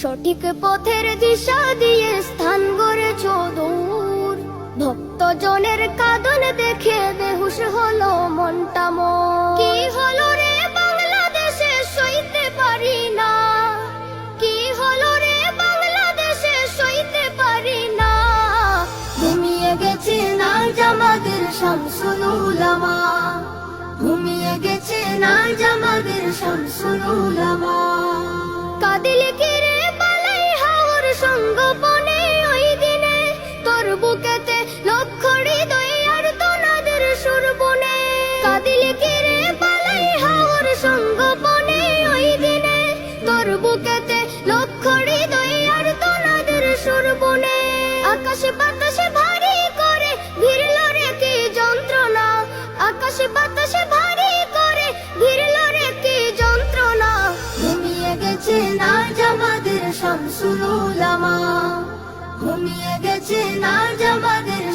সঠিক পথের দিশা দিয়ে স্থান গড়েছ দূর। ভক্তজনের কাঁদন দেখে বেহুশ হলো মনটা মোর। কি হলো রে বাংলাদেশে সইতে পারি না, কি হলো রে বাংলাদেশে সইতে পারি না। ঘুমিয়ে গেছে না জামাদের শামসুল উলামা, ঘুমিয়ে গেছে না জামাদের শামসুল উলামা। কাদিলে কিরে পালাই হাওর সঙ্গোপনে ওই দিনে, তোর বুকেতে লক্ষ হৃদয় আর তোনাদের সুর বনে। কাদিলে কিরে পালাই হাওর সঙ্গোপনে ওই দিনে, তোর বুকেতে লক্ষ হৃদয় আর তোনাদের সুর বনে। আকাশে বাতাসে ভারী করে ঘিরল রে কি যন্ত্রণা, আকাশে বাতাসে ভারী করে ঘিরল রে কি যন্ত্রণা। ঘুমিয়ে গেছে না জামাদের শামসুল উলামা, ঘুমিয়ে গেছে না জামাদের